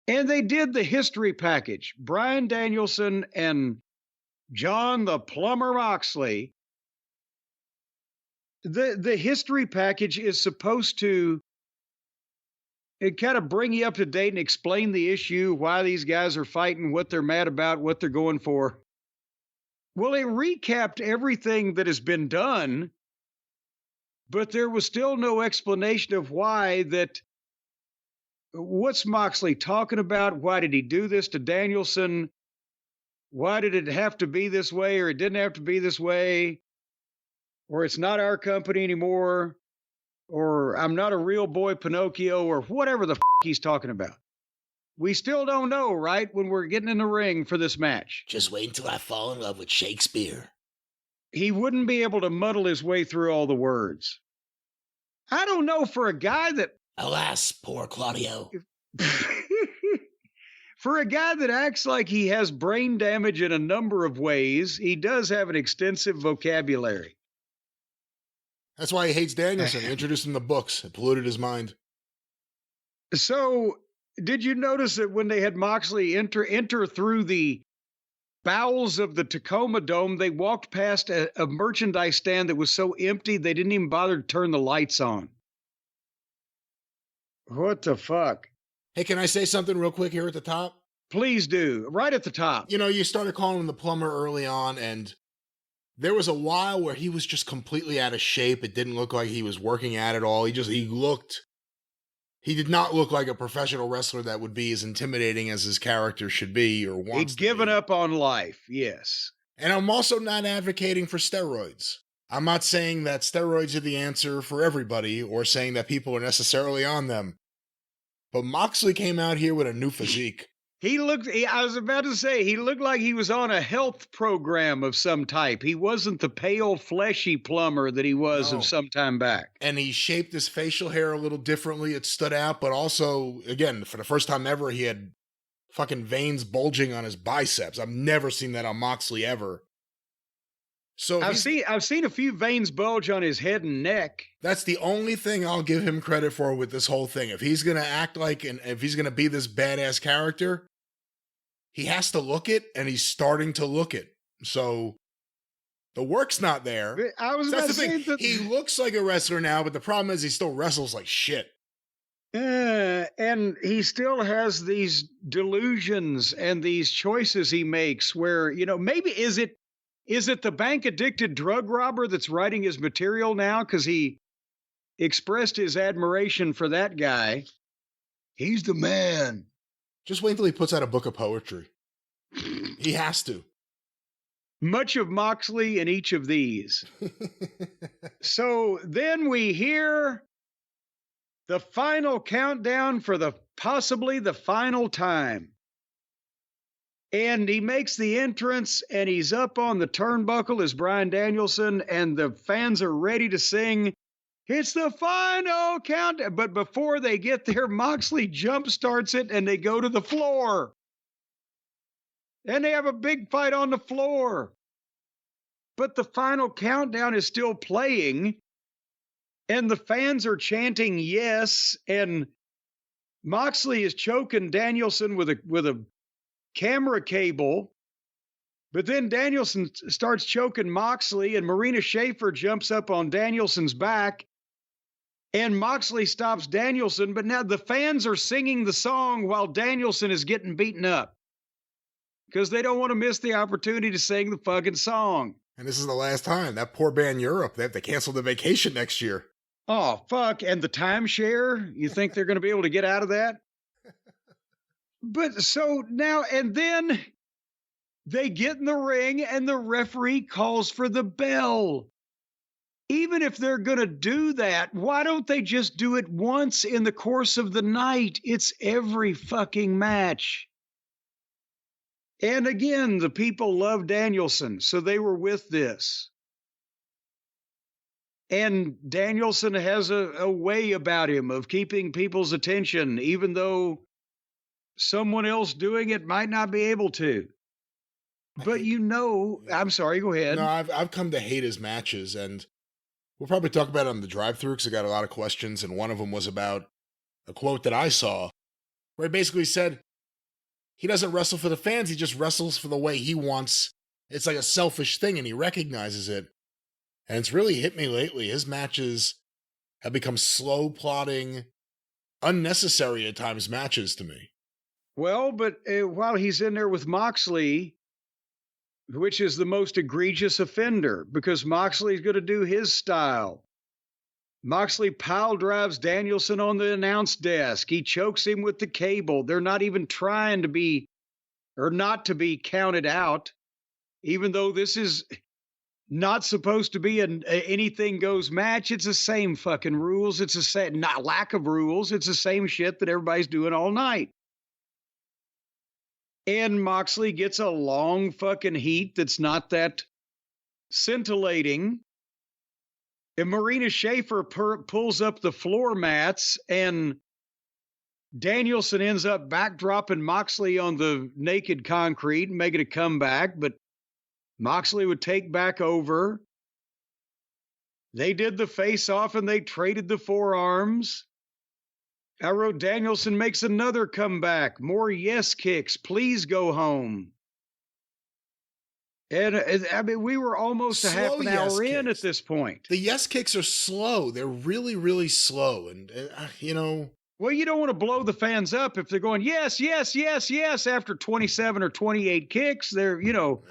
And they did the history package. Bryan Danielson and Jon the Plumber Moxley. The history package is supposed to kind of bring you up to date and explain the issue, why these guys are fighting, what they're mad about, what they're going for. Well, it recapped everything that has been done, but there was still no explanation of why that. What's Moxley talking about? Why did he do this to Danielson? Why did it have to be this way, or it didn't have to be this way? Or it's not our company anymore? Or I'm not a real boy Pinocchio, or whatever the he's talking about. We still don't know, right, when we're getting in the ring for this match. Just wait until I fall in love with Shakespeare. He wouldn't be able to muddle his way through all the words. I don't know, for a guy that... Alas, poor Claudio. For a guy that acts like he has brain damage in a number of ways, he does have an extensive vocabulary. That's why he hates Danielson. He introduced him to books. It polluted his mind. So, did you notice that when they had Moxley enter through the bowels of the Tacoma Dome, they walked past a merchandise stand that was so empty they didn't even bother to turn the lights on? What the fuck? Hey, can I say something real quick here at the top? Please do. Right at the top. You know, you started calling him the plumber early on, and there was a while where he was just completely out of shape. It didn't look like he was working at it all. He did not look like a professional wrestler that would be as intimidating as his character should be or wants to be. He'd given up on life, yes. And I'm also not advocating for steroids. I'm not saying that steroids are the answer for everybody or saying that people are necessarily on them. But Moxley came out here with a new physique. I was about to say, he looked like he was on a health program of some type. He wasn't the pale, fleshy plumber that he was of some time back. And he shaped his facial hair a little differently. It stood out, but also, again, for the first time ever, he had fucking veins bulging on his biceps. I've never seen that on Moxley ever. So I've seen a few veins bulge on his head and neck. That's the only thing I'll give him credit for with this whole thing. If he's going to act like, and if he's going to be this badass character, he has to look it, and he's starting to look it. So the work's not there. That's the thing. He looks like a wrestler now, but the problem is he still wrestles like shit. And he still has these delusions and these choices he makes where, maybe is it the bank-addicted drug robber that's writing his material now because he expressed his admiration for that guy? He's the man. Just wait until he puts out a book of poetry. He has to. Much of Moxley in each of these. So then we hear the final countdown for possibly the final time. And he makes the entrance, and he's up on the turnbuckle as Bryan Danielson, and the fans are ready to sing, "It's the final count." But before they get there, Moxley jump starts it, and they go to the floor. And they have a big fight on the floor. But the final countdown is still playing, and the fans are chanting yes, and Moxley is choking Danielson with a camera cable, but then Danielson starts choking Moxley, and Marina Shafir jumps up on Danielson's back, and Moxley stops Danielson, but now the fans are singing the song while Danielson is getting beaten up because they don't want to miss the opportunity to sing the fucking song. And this is the last time. That poor band Europe, they have to cancel the vacation next year. Oh, fuck. And the timeshare? You think they're going to be able to get out of that? But so now, and then they get in the ring and the referee calls for the bell. Even if they're going to do that, why don't they just do it once in the course of the night? It's every fucking match. And again, the people love Danielson, so they were with this. And Danielson has a way about him of keeping people's attention, even though someone else doing it might not be able to. But I'm sorry, go ahead. No, I've come to hate his matches, and we'll probably talk about it on the drive-thru because I got a lot of questions, and one of them was about a quote that I saw where he basically said, he doesn't wrestle for the fans. He just wrestles for the way he wants. It's like a selfish thing, and he recognizes it. And it's really hit me lately. His matches have become slow, plodding, unnecessary at times matches to me. Well, but while he's in there with Moxley, which is the most egregious offender, because Moxley's going to do his style. Moxley pile drives Danielson on the announce desk. He chokes him with the cable. They're not even trying to be, or not to be counted out, even though this is not supposed to be an anything goes match. It's the same fucking rules. It's the same, not lack of rules. It's the same shit that everybody's doing all night. And Moxley gets a long fucking heat that's not that scintillating. And Marina Schaefer pulls up the floor mats, and Danielson ends up backdropping Moxley on the naked concrete and making a comeback, but Moxley would take back over. They did the face-off, and they traded the forearms. I wrote, Danielson makes another comeback. More yes kicks. Please go home. And I mean, we were almost a half an hour in at this point. The yes kicks are slow. They're really, really slow. And, you know. Well, you don't want to blow the fans up if they're going, yes, yes, yes, yes, after 27 or 28 kicks. They're, you know.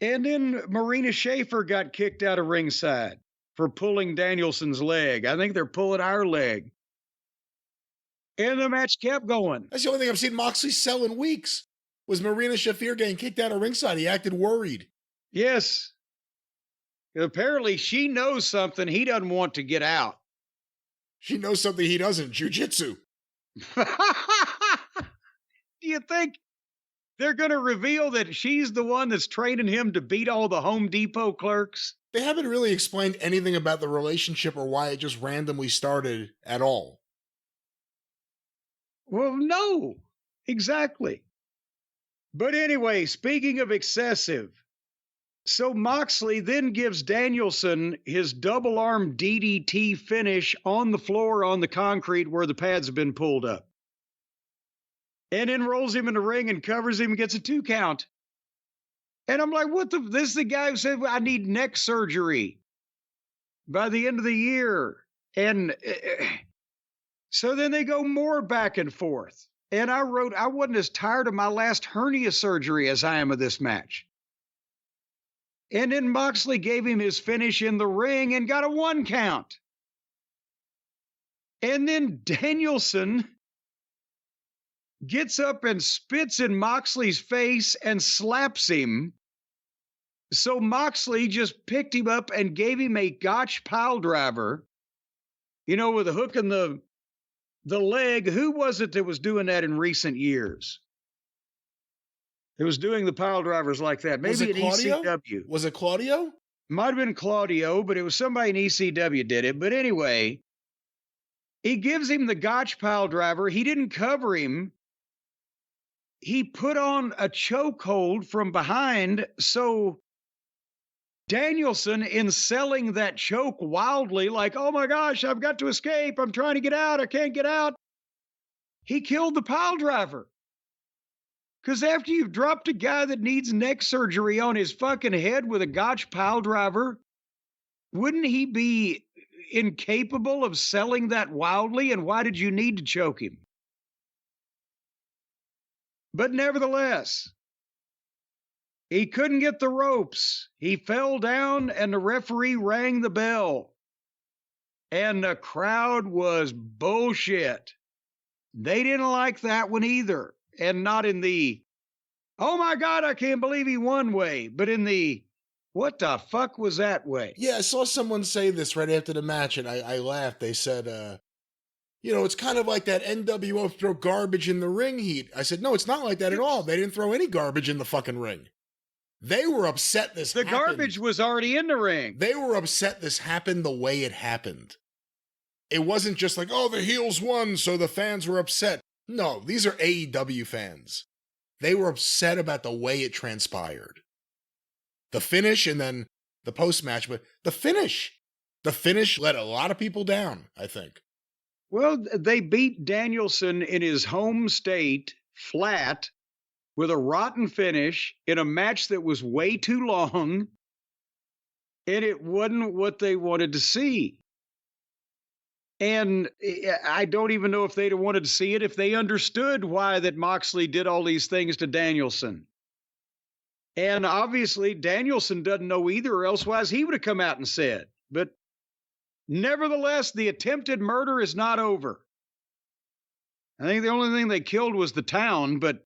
And then Marina Schaefer got kicked out of ringside for pulling Danielson's leg. I think they're pulling our leg. And the match kept going. That's the only thing I've seen Moxley sell in weeks. Was Marina Shafir getting kicked out of ringside. He acted worried. Yes. Apparently she knows something he doesn't want to get out. She knows something he doesn't. Jiu-jitsu. Do you think they're going to reveal that she's the one that's training him to beat all the Home Depot clerks? They haven't really explained anything about the relationship or why it just randomly started at all. Well, no. Exactly. But anyway, speaking of excessive, so Moxley then gives Danielson his double arm DDT finish on the floor on the concrete where the pads have been pulled up. And then rolls him in the ring and covers him and gets a 2 count. And I'm like, what the? This is the guy who said, I need neck surgery by the end of the year. And so then they go more back and forth. And I wrote, I wasn't as tired of my last hernia surgery as I am of this match. And then Moxley gave him his finish in the ring and got a 1 count. And then Danielson gets up and spits in Moxley's face and slaps him. So Moxley just picked him up and gave him a gotch pile driver, you know, with a hook in the leg. Who was it that was doing that in recent years? It was doing the pile drivers like that. Maybe an ECW. Was it Claudio? Might have been Claudio, but it was somebody in ECW did it. But anyway, he gives him the gotch pile driver. He didn't cover him. He put on a chokehold from behind. So Danielson, in selling that choke wildly, like, oh my gosh, I've got to escape. I'm trying to get out. I can't get out. He killed the pile driver. Because after you've dropped a guy that needs neck surgery on his fucking head with a gotch pile driver, wouldn't he be incapable of selling that wildly? And why did you need to choke him? But nevertheless, he couldn't get the ropes. He fell down and the referee rang the bell. And the crowd was bullshit. They didn't like that one either. And not in the, oh my God, I can't believe he won way, but in the, what the fuck was that way? Yeah, I saw someone say this right after the match, and I laughed. They said, you know, it's kind of like that NWO throw garbage in the ring heat. I said, no, it's not like that at all. They didn't throw any garbage in the fucking ring. They were upset this happened. The garbage was already in the ring. They were upset this happened the way it happened. It wasn't just like, oh, the heels won, so the fans were upset. No, these are AEW fans. They were upset about the way it transpired. The finish and then the post-match, but the finish let a lot of people down, I think. Well, they beat Danielson in his home state flat with a rotten finish in a match that was way too long, and it wasn't what they wanted to see. And I don't even know if they'd have wanted to see it if they understood why that Moxley did all these things to Danielson. And obviously, Danielson doesn't know either, or elsewise he would have come out and said. But nevertheless, the attempted murder is not over. I think the only thing they killed was the town, but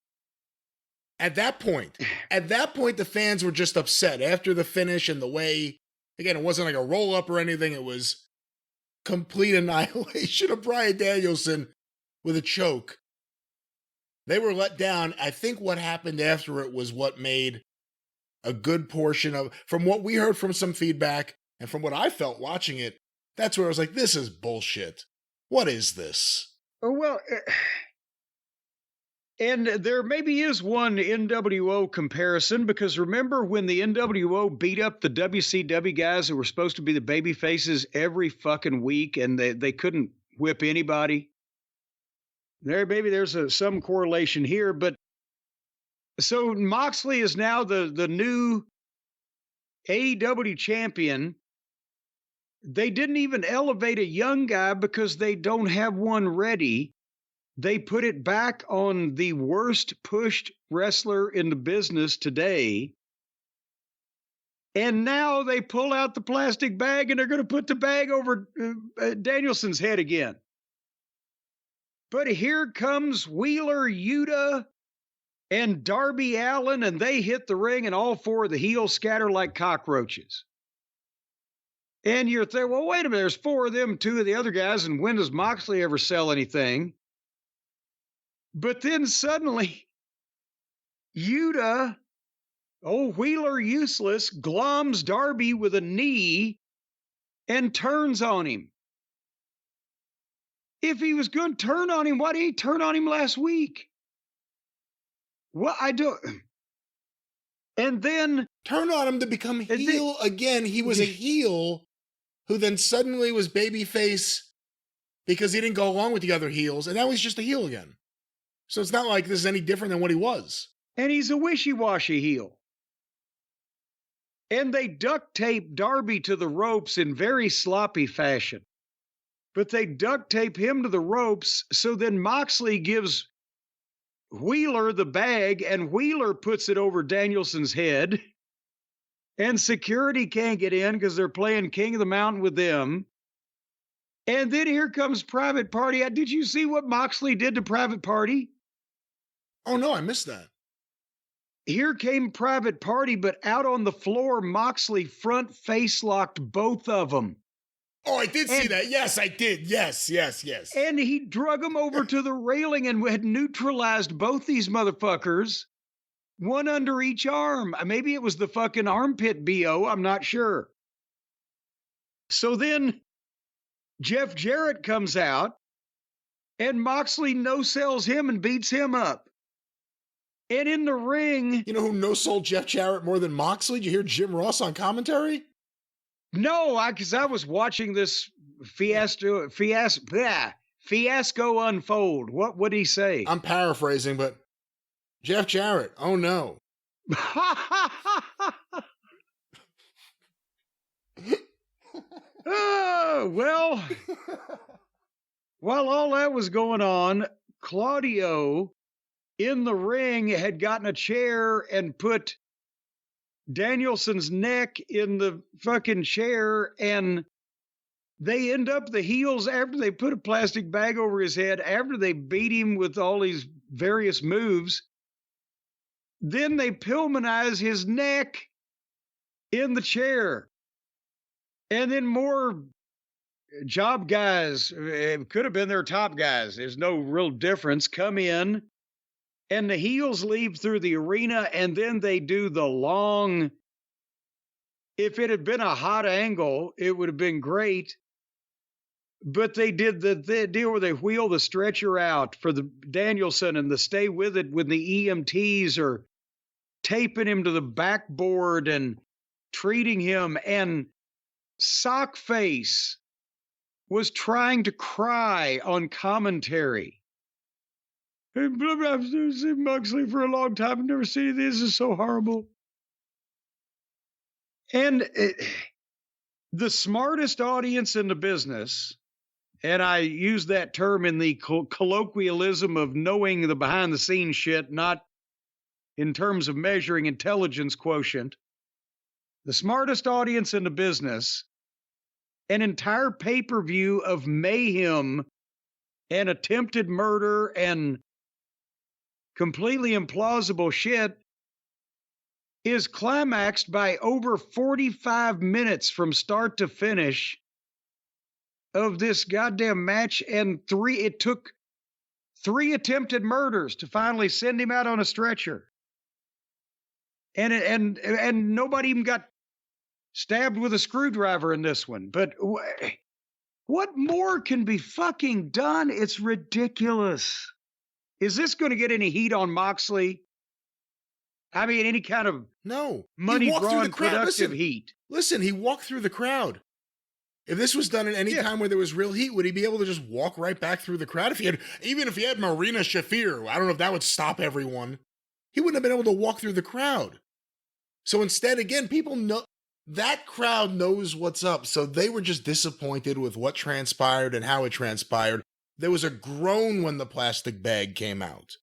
At that point, the fans were just upset after the finish and the way, again, it wasn't like a roll-up or anything. It was complete annihilation of Bryan Danielson with a choke. They were let down. I think what happened after it was what made a good portion of, from what we heard from some feedback and from what I felt watching it, that's where I was like, this is bullshit. What is this? well, and there maybe is one NWO comparison, because remember when the NWO beat up the WCW guys who were supposed to be the baby faces every fucking week, and they couldn't whip anybody? Maybe there's some correlation here, but so Moxley is now the new AEW champion. They didn't even elevate a young guy because they don't have one ready. They put it back on the worst pushed wrestler in the business today. And now they pull out the plastic bag and they're going to put the bag over Danielson's head again. But here comes Wheeler Yuta and Darby Allin, and they hit the ring, and all four of the heels scatter like cockroaches. And you're thinking, well, wait a minute, there's four of them, two of the other guys, and when does Moxley ever sell anything? But then suddenly, Yuta, Wheeler Useless, gloms Darby with a knee and turns on him. If he was going to turn on him, why did he turn on him last week? Well, I don't. And then turn on him to become heel again. He was a heel who then suddenly was babyface because he didn't go along with the other heels, and now he's just a heel again. So it's not like this is any different than what he was. And he's a wishy-washy heel. And they duct tape Darby to the ropes in very sloppy fashion. But they duct tape him to the ropes, so then Moxley gives Wheeler the bag, and Wheeler puts it over Danielson's head. And security can't get in because they're playing King of the Mountain with them. And then here comes Private Party. Did you see what Moxley did to Private Party? Oh, no, I missed that. Here came Private Party, but out on the floor, Moxley front face locked both of them. Oh, I did see that. Yes, I did. Yes. And he drug them over to the railing and had neutralized both these motherfuckers, one under each arm. Maybe it was the fucking armpit BO. I'm not sure. So then Jeff Jarrett comes out and Moxley no-sells him and beats him up. And in the ring... You know who no-sold Jeff Jarrett more than Moxley? Did you hear Jim Ross on commentary? No, because I was watching this fiasco unfold. What would he say? I'm paraphrasing, but Jeff Jarrett, oh no. Well, while all that was going on, Claudio in the ring had gotten a chair and put Danielson's neck in the fucking chair, and they end up the heels after they put a plastic bag over his head, after they beat him with all these various moves. Then they Pillmanize his neck in the chair. And then more job guys, it could have been their top guys, there's no real difference, come in. And the heels leave through the arena, and then they do the long... If it had been a hot angle, it would have been great. But they did the deal where they wheel the stretcher out for the Danielson and the stay with it when the EMTs are taping him to the backboard and treating him. And Sockface was trying to cry on commentary. I've seen Moxley for a long time. I've never seen this. This is so horrible. And the smartest audience in the business, and I use that term in the colloquialism of knowing the behind the scenes shit, not in terms of measuring intelligence quotient. The smartest audience in the business, an entire pay-per-view of mayhem and attempted murder and completely implausible shit is climaxed by over 45 minutes from start to finish of this goddamn match, and it took 3 attempted murders to finally send him out on a stretcher. And nobody even got stabbed with a screwdriver in this one. But what more can be fucking done? It's ridiculous. Is this going to get any heat on Moxley? I mean, any kind of money-drawn productive heat. Listen, he walked through the crowd. If this was done at any time where there was real heat, would he be able to just walk right back through the crowd? Even if he had Marina Shafir, I don't know if that would stop everyone. He wouldn't have been able to walk through the crowd. So instead, again, people know that crowd knows what's up. So they were just disappointed with what transpired and how it transpired. There was a groan when the plastic bag came out.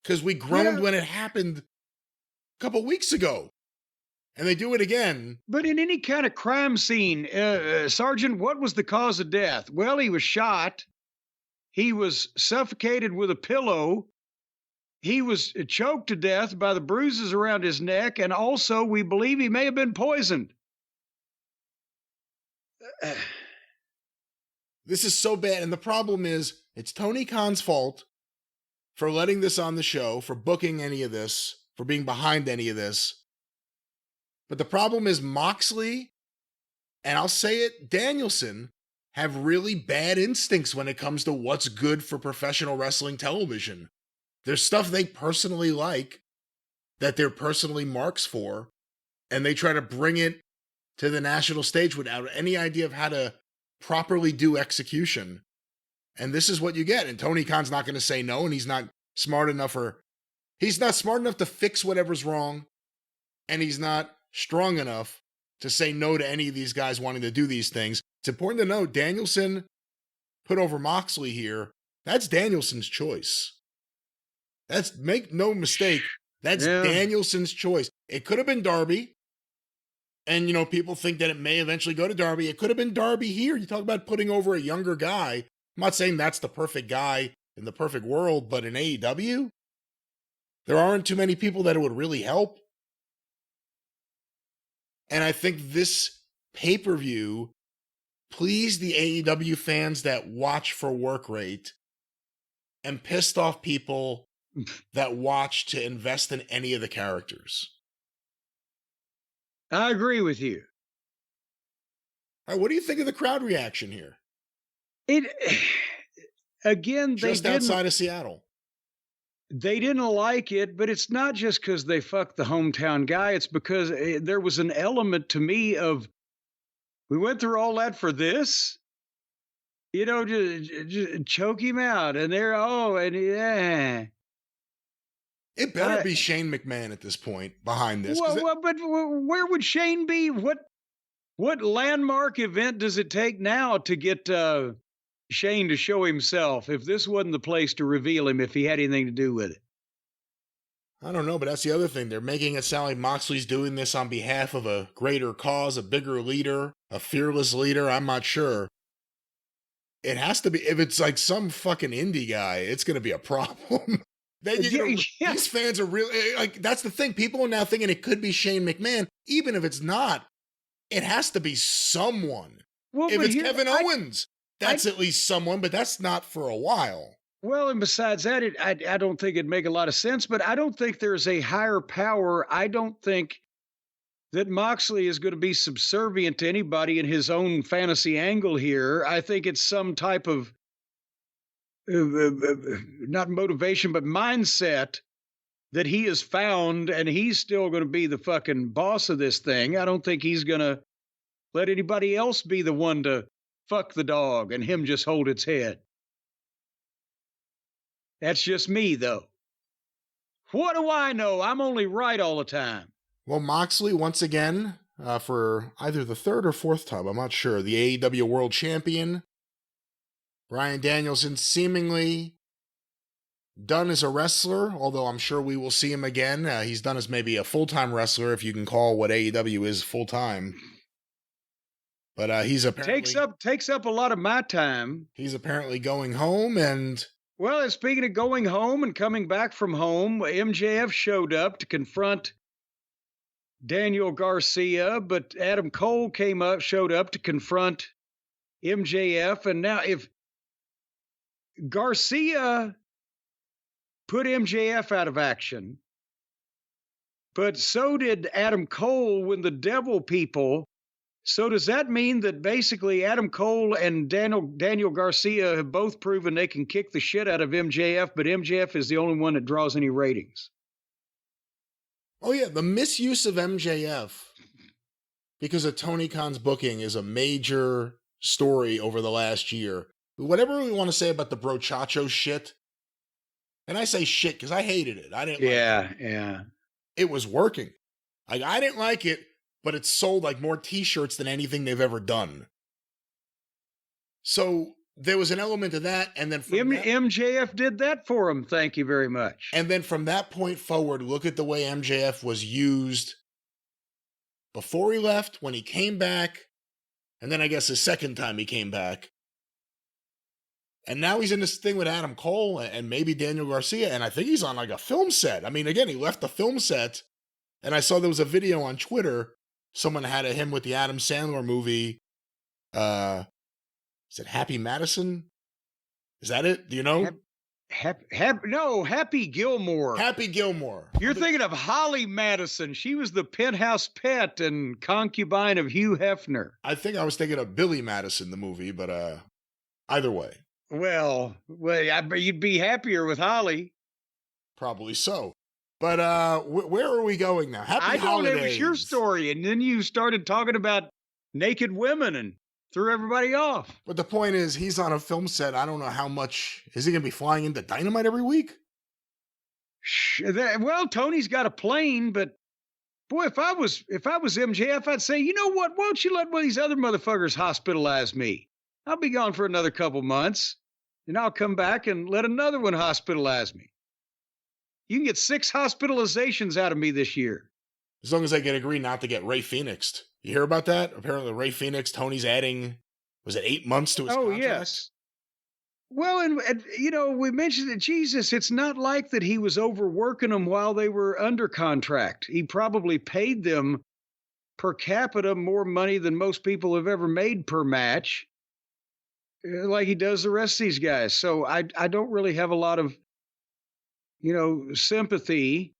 Because we groaned when it happened a couple weeks ago. And they do it again. But in any kind of crime scene, Sergeant, what was the cause of death? Well, he was shot. He was suffocated with a pillow. He was choked to death by the bruises around his neck. And also, we believe he may have been poisoned. This is so bad. And the problem is, it's Tony Khan's fault for letting this on the show, for booking any of this, for being behind any of this. But the problem is Moxley, and I'll say it, Danielson, have really bad instincts when it comes to what's good for professional wrestling television. There's stuff they personally like, that they're personally marks for, and they try to bring it to the national stage without any idea of how to properly do execution. And this is what you get. And Tony Khan's not going to say no, and he's not smart enough to fix whatever's wrong, and he's not strong enough to say no to any of these guys wanting to do these things. It's important to note, Danielson put over Moxley here. That's Danielson's choice. Make no mistake, that's Danielson's choice. It could have been Darby, and people think that it may eventually go to Darby. It could have been Darby here. You talk about putting over a younger guy. I'm not saying that's the perfect guy in the perfect world, but in AEW, there aren't too many people that it would really help. And I think this pay-per-view pleased the AEW fans that watch for work rate and pissed off people that watch to invest in any of the characters. I agree with you. All right, what do you think of the crowd reaction here? Again, just outside of Seattle. They didn't like it, but it's not just because they fucked the hometown guy. It's because there was an element to me of, we went through all that for this? Just choke him out. And they're, It better be Shane McMahon at this point behind this. But where would Shane be? What landmark event does it take now to get Shane to show himself if this wasn't the place to reveal him if he had anything to do with it? I don't know, but that's the other thing. They're making it sound like Moxley's doing this on behalf of a greater cause, a bigger leader, a fearless leader. I'm not sure. It has to be. If it's like some fucking indie guy, it's going to be a problem. These fans are really, like, that's the thing. People are now thinking it could be Shane McMahon. Even if it's not, it has to be someone. Well, if it's Kevin Owens, that's at least someone, but that's not for a while. Well, and besides that, I don't think it'd make a lot of sense, but I don't think there's a higher power. I don't think that Moxley is going to be subservient to anybody in his own fantasy angle here. I think it's some type of, not motivation, but mindset that he has found, and he's still going to be the fucking boss of this thing. I don't think he's going to let anybody else be the one to fuck the dog and him just hold its head. That's just me, though. What do I know? I'm only right all the time. Well, Moxley, once again, for either the third or fourth time, I'm not sure, the AEW World Champion. Bryan Danielson seemingly done as a wrestler, although I'm sure we will see him again. He's done as maybe a full-time wrestler, if you can call what AEW is full-time. But he's apparently... Takes up a lot of my time. He's apparently going home, and... Well, and speaking of going home and coming back from home, MJF showed up to confront Daniel Garcia, but Adam Cole showed up to confront MJF, and now if Garcia put MJF out of action, but so did Adam Cole when the Devil people. So does that mean that basically Adam Cole and Daniel Garcia have both proven they can kick the shit out of MJF, but MJF is the only one that draws any ratings? Oh yeah, the misuse of MJF because of Tony Khan's booking is a major story over the last year. Whatever we want to say about the brochacho shit, and I say shit because I hated it. I didn't like it. Yeah. It was working. Like, I didn't like it, but it sold like more t-shirts than anything they've ever done. So there was an element of that, and then MJF did that for him. Thank you very much. And then from that point forward, look at the way MJF was used before he left, when he came back, and then I guess the second time he came back. And now he's in this thing with Adam Cole and maybe Daniel Garcia, and I think he's on like a film set. I mean, again, he left the film set, and I saw there was a video on Twitter. Someone had him with the Adam Sandler movie. Is it Happy Madison? Is that it? Do you know? Happy Gilmore. Happy Gilmore. You're thinking of Holly Madison. She was the penthouse pet and concubine of Hugh Hefner. I think I was thinking of Billy Madison, the movie, but either way. Well, you'd be happier with Holly. Probably so. But where are we going now? Happy holidays. It was your story, and then you started talking about naked women and threw everybody off. But the point is, he's on a film set. I don't know how much. Is he going to be flying into Dynamite every week? Well, Tony's got a plane, but boy, if I was MJF, I'd say, you know what? Why don't you let one of these other motherfuckers hospitalize me? I'll be gone for another couple months, and I'll come back and let another one hospitalize me. You can get 6 hospitalizations out of me this year. As long as I can agree not to get Ray Phoenixed. You hear about that? Apparently Ray Phoenix, Tony's adding, was it 8 months to his contract? Oh, yes. Well, and we mentioned that, Jesus, it's not like that he was overworking them while they were under contract. He probably paid them per capita more money than most people have ever made per match, like he does the rest of these guys. So I don't really have a lot of sympathy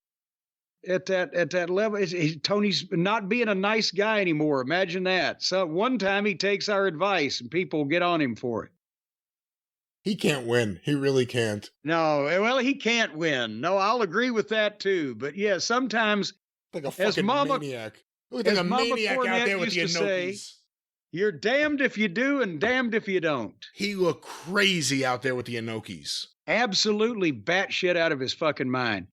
at that level. Tony's not being a nice guy anymore. Imagine that. So one time he takes our advice and people get on him for it. He can't win. He really can't. No, well, he can't win. No, I'll agree with that too. But yeah, sometimes like a fucking maniac. Like a maniac out there with the Inokis. You're damned if you do and damned if you don't. He looked crazy out there with the Inokis. Absolutely batshit out of his fucking mind.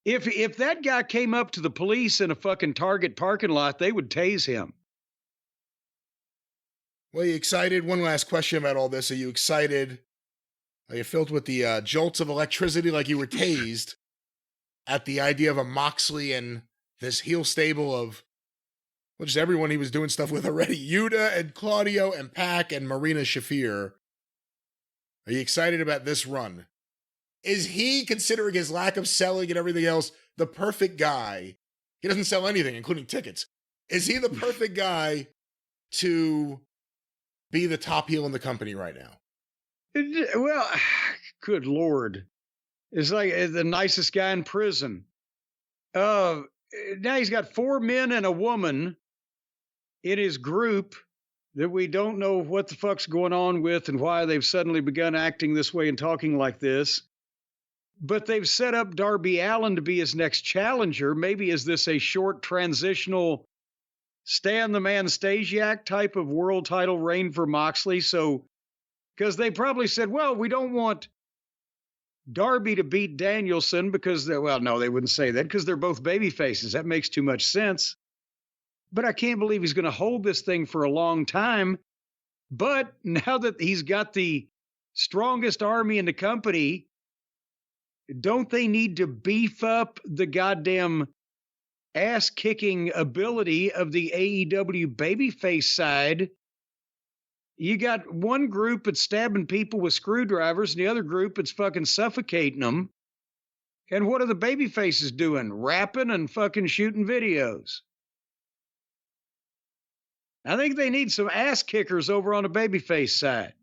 If that guy came up to the police in a fucking Target parking lot, they would tase him. Well, you excited? One last question about all this. Are you excited? Are you filled with the jolts of electricity like you were tased at the idea of a Moxley and this heel stable of, well, just everyone he was doing stuff with already? Yuta and Claudio and Pac and Marina Shafir. Are you excited about this run? Is he, considering his lack of selling and everything else, the perfect guy? He doesn't sell anything, including tickets. Is he the perfect guy to be the top heel in the company right now? Well, good Lord. It's like the nicest guy in prison. Now he's got 4 men and a woman in his group that we don't know what the fuck's going on with and why they've suddenly begun acting this way and talking like this. But they've set up Darby Allin to be his next challenger. Maybe is this a short transitional Stan the Man Stasiak type of world title reign for Moxley? So, because they probably said, well, we don't want Darby to beat Danielson because they wouldn't say that because they're both baby faces. That makes too much sense. But I can't believe he's going to hold this thing for a long time. But now that he's got the strongest army in the company, don't they need to beef up the goddamn ass-kicking ability of the AEW babyface side? You got one group that's stabbing people with screwdrivers, and the other group that's fucking suffocating them. And what are the babyfaces doing? Rapping and fucking shooting videos. I think they need some ass kickers over on the babyface side.